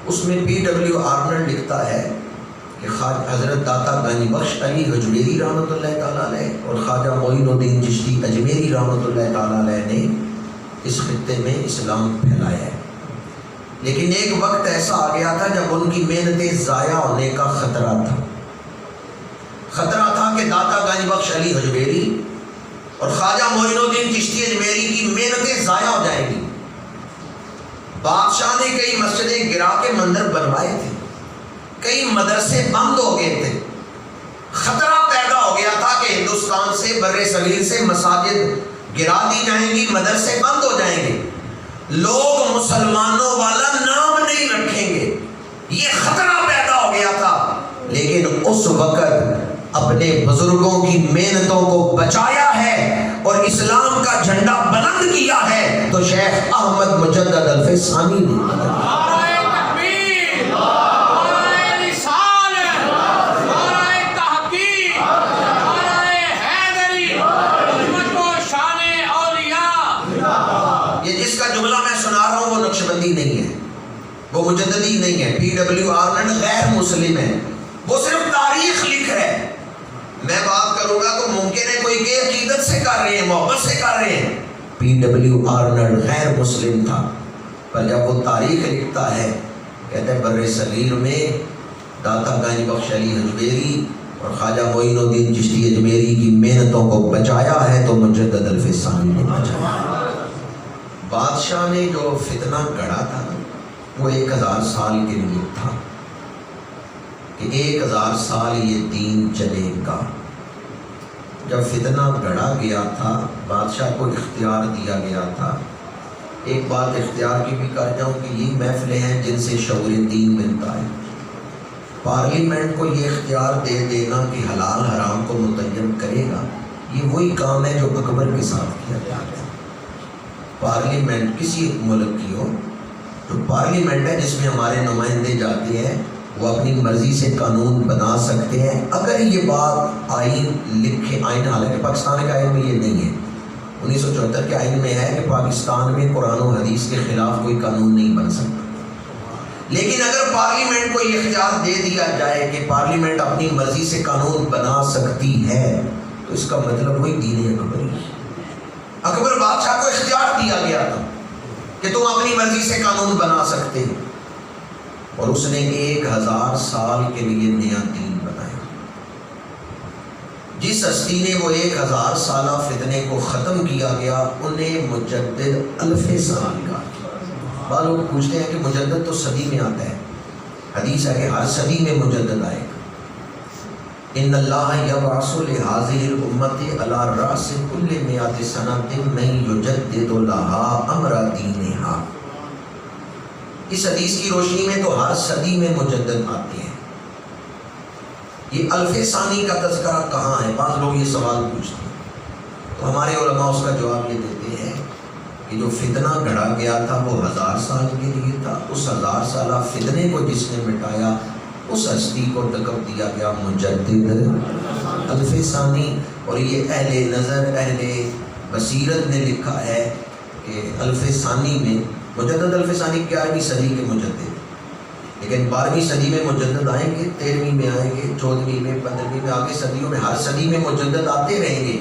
اس میں PW آرنلڈ لکھتا ہے کہ حضرت داتا گانی بخش علی حجویری رحمۃ اللہ تعالیٰ علیہ اور خواجہ معین الدین چشتی اجمیری رحمۃ اللہ تعالیٰ علیہ نے اس خطے میں اسلام پھیلایا ہے، لیکن ایک وقت ایسا آ گیا تھا جب ان کی محنتیں ضائع ہونے کا خطرہ تھا کہ داتا گانی بخش علی حجویری اور خواجہ معین الدین چشتی اجمیری کی محنتیں ضائع ہو جائیں گی۔ بادشاہ نے کئی مسجدیں گرا کے مندر بنوائے تھے، کئی مدرسے بند ہو گئے تھے، خطرہ پیدا ہو گیا تھا کہ ہندوستان سے بر صغیر سے مساجد گرا دی جائیں گی، مدرسے بند ہو جائیں گے، لوگ مسلمانوں والا نام نہیں رکھیں گے، یہ خطرہ پیدا ہو گیا تھا۔ لیکن اس وقت اپنے بزرگوں کی محنتوں کو بچایا ہے اور اسلام کا جھنڈا بلند کیا ہے تو شیخ احمد مجدد الف ثانی نے۔ نہیں ہے، وہ مجددی نہیں ہے، PW آرنلڈ غیر مسلم ہے، وہ صرف تاریخ لکھ رہے ہیں۔ میں بات کروں گا تو ممکن ہے کوئی کہ عقیدت سے کر رہے ہیں، محبت سے کر رہے ہیں۔ PW آرنلڈ غیر مسلم تھا، پر جب وہ تاریخ لکھتا ہے کہتے ہیں بر صغیر میں داتا گانی بخش علی حجویری اور خواجہ معین الدین چشتی اجمیری کی محنتوں کو بچایا ہے تو مجدد الف ثانی نے بچایا ہے۔ بادشاہ نے جو فتنہ گڑھا تھا وہ 1000 سال کے لیے تھا کہ 1000 سال یہ دین چلے گا۔ جب فتنہ گڑھا گیا تھا بادشاہ کو اختیار دیا گیا تھا۔ ایک بات اختیار کی بھی کر جاؤں کہ یہ محفلیں ہیں جن سے شعور دین ملتا ہے۔ پارلیمنٹ کو یہ اختیار دے دینا کہ حلال حرام کو متعین کرے گا، یہ وہی کام ہے جو اکبر کے ساتھ کیا گیا تھا۔ پارلیمنٹ کسی ملک کی ہو، جو پارلیمنٹ ہے جس میں ہمارے نمائندے جاتے ہیں، وہ اپنی مرضی سے قانون بنا سکتے ہیں اگر یہ بات آئین لکھے، آئین حالانکہ پاکستان کے آئین میں یہ نہیں ہے، 1974 کے آئین میں ہے کہ پاکستان میں قرآن و حدیث کے خلاف کوئی قانون نہیں بن سکتا، لیکن اگر پارلیمنٹ کو یہ اختیار دے دیا جائے کہ پارلیمنٹ اپنی مرضی سے قانون بنا سکتی ہے تو اس کا مطلب وہی دین اکبری ہے۔ اکبر بادشاہ کو اختیار دیا گیا تھا کہ تم اپنی مرضی سے قانون بنا سکتے ہو، اور اس نے 1000 سال کے لیے نیا دین بنایا۔ جس ہستی نے وہ 1000 سالہ فتنے کو ختم کیا گیا انہیں مجدد الف ثانی کا۔ بعض لوگ پوچھتے ہیں کہ مجدد تو صدی میں آتا ہے، حدیث ہے کہ ہر صدی میں مجدد آئے گا۔ ان اللہ یبعث لہذه الامة علی رأس کل 100 سنة من یجدد لها امر دینها۔ اس حدیث کی روشنی میں تو ہر صدی میں مجدد آتے ہیں۔ یہ الف ثانی کا تذکرہ کہاں ہے؟ بعض لوگ یہ سوال پوچھتے ہیں تو ہمارے علماء اس کا جواب یہ دیتے ہیں کہ جو فتنہ گڑھا گیا تھا وہ 1000 سال کے لیے تھا، اس 1000 سالہ فتنے کو جس نے مٹایا اس ہستی کو لقب دیا گیا مجدد الف ثانی۔ اور یہ اہل نظر اہل بصیرت نے لکھا ہے کہ الف ثانی میں مجدد الف ثانی 11ویں صدی کے مجدد، لیکن 12ویں صدی میں مجدد آئیں گے، 13ویں میں آئیں گے، 14ویں میں، 15ویں میں، آگے صدیوں میں ہر صدی میں مجدد آتے رہیں گے،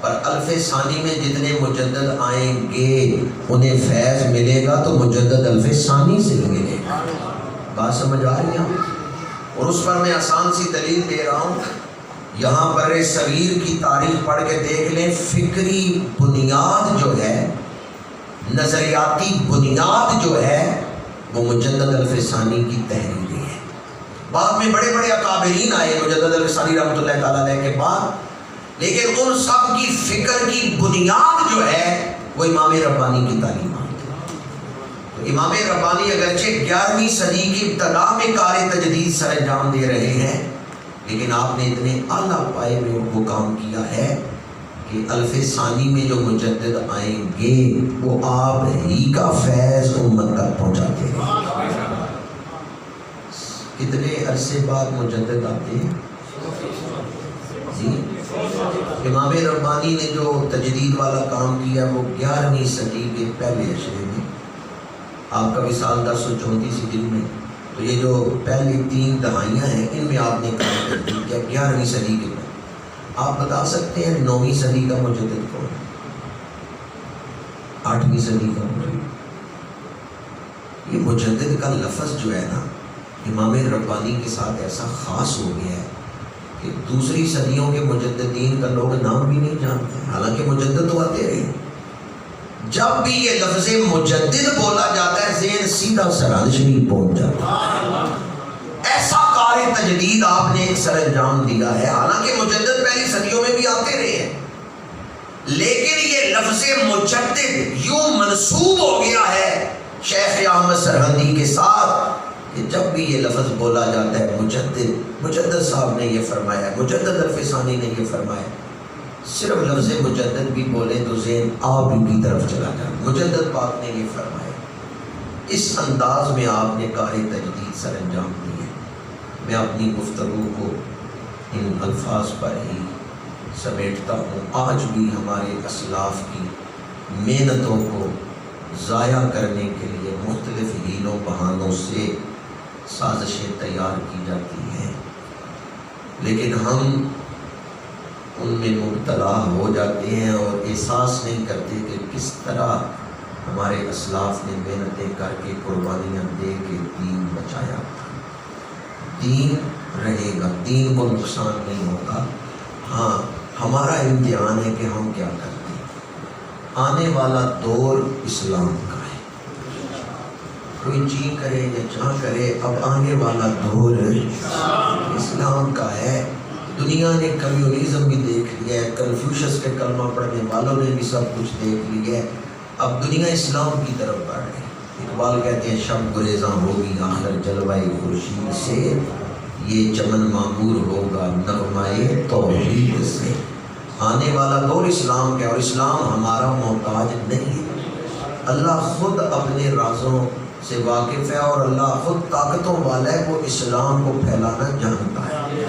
پر الف ثانی میں جتنے مجدد آئیں گے انہیں فیض ملے گا تو مجدد الف ثانی سے ملے گا۔ بات سمجھ آ رہی ہے؟ اور اس پر میں آسان سی دلیل دے رہا ہوں، یہاں بر صغیر کی تاریخ پڑھ کے دیکھ لیں، فکری بنیاد جو ہے، نظریاتی بنیاد جو ہے وہ مجدد الف ثانی کی تحریریں ہیں۔ بعد میں بڑے بڑے اکابرین آئے مجدد الف ثانی رحمۃ اللہ تعالیٰ علیہ کے بعد، لیکن ان سب کی فکر کی بنیاد جو ہے وہ امام ربانی کی تعلیمات۔ امام ربانی اگرچہ 11ویں صدی کی ابتدا میں کار تجدید سر انجام دے رہے ہیں، لیکن آپ نے اتنے اعلیٰ پائے میں ان کو کام کیا ہے کہ کہ الف ثانی میں جو مجدد آئیں گے وہ آپ ہی کا فیض امت تک پہنچاتے ہیں۔ کتنے عرصے بعد مجدد آتے ہیں؟ جی امام ربانی نے جو تجدید والا کام کیا وہ 11ویں صدی کے پہلے اشرے میں، آپ کا وصال 1034 ہجری میں، تو یہ جو پہلی 3 دہائیاں ہیں ان میں آپ نے کام تجدید کیا 11ویں صدی کے بعد۔ آپ بتا سکتے ہیں 9ویں صدی کا مجدد کون ہے؟ 8ویں صدی کا مجدد؟ یہ مجدد کا لفظ جو ہے نا امام ربانی کے ساتھ ایسا خاص ہو گیا ہے کہ دوسری صدیوں کے مجددین کا لوگ نام بھی نہیں جانتے، حالانکہ مجدد تو آتے رہے۔ جب بھی یہ لفظ مجدد بولا جاتا ہے ذہن سیدھا سرحد شریف پہنچ جاتا ہے۔ ایسا کار تجدید آپ نے ایک سر انجام دیا ہے، حالانکہ مجدد پہلی صدیوں میں بھی آتے رہے ہیں، لیکن یہ لفظ مجدد یوں منسوب ہو گیا ہے شیخ احمد سرہندی کے ساتھ کہ جب بھی یہ لفظ بولا جاتا ہے مجدد صاحب نے یہ فرمایا، مجدد الف ثانی نے یہ فرمایا۔ صرف لفظ مجدد بھی بولے تو ذہن آپ ہی کی طرف چلا جائے، مجدد پاک نے یہ فرمایا۔ اس انداز میں آپ نے کار تجدید سر انجام دی ہے۔ میں اپنی گفتگو کو ان الفاظ پر ہی سمیٹتا ہوں۔ آج بھی ہمارے اسلاف کی محنتوں کو ضائع کرنے کے لیے مختلف ہیلوں بہانوں سے سازشیں تیار کی جاتی ہیں، لیکن ہم ان میں مبتلا ہو جاتے ہیں اور احساس نہیں کرتے کہ کس طرح ہمارے اسلاف نے محنتیں کر کے قربانیاں دے کے دین بچایا۔ دین رہے گا، دین کو نقصان نہیں ہوگا۔ ہاں ہمارا امتحان ہے کہ ہم کیا کرتے ہیں۔ آنے والا دور اسلام کا ہے، کوئی جی کرے یا چاہ کرے، اب آنے والا دور اسلام کا ہے۔ دنیا نے کمیونزم بھی دیکھ لیا ہے، کنفیوشس کے کلمہ پڑھنے والوں نے بھی سب کچھ دیکھ لیا ہے، اب دنیا اسلام کی طرف بڑھ رہی ہے۔ اقبال کہتے ہیں شب گریزاں ہوگی آخر جلوۂ خورشید سے، یہ چمن معمور ہوگا نغمۂ توحید سے۔ آنے والا دور اسلام کا ہے، اور اسلام ہمارا محتاج نہیں ہے۔ اللہ خود اپنے رازوں سے واقف ہے اور اللہ خود طاقتوں والا ہے، وہ اسلام کو پھیلانا جانتا ہے۔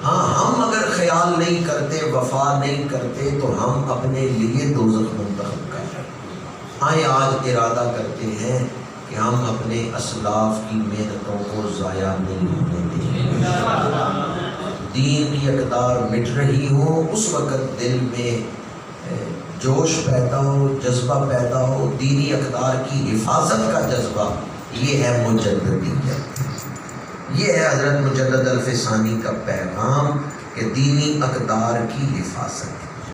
ہاں ہم اگر خیال نہیں کرتے، وفا نہیں کرتے، تو ہم اپنے لیے دوزخ منتخب کریں۔ آئے آج ارادہ کرتے ہیں کہ ہم اپنے اسلاف کی محنتوں کو ضائع نہیں ہونے دیں۔ دین کی اقدار مٹ رہی ہو، اس وقت دل میں جوش پیدا ہو، جذبہ پیدا ہو، دینی اقدار کی حفاظت کا جذبہ، یہ ہے مجددیت۔ یہ ہے حضرت مجدد الف ثانی کا پیغام کہ دینی اقدار کی حفاظت۔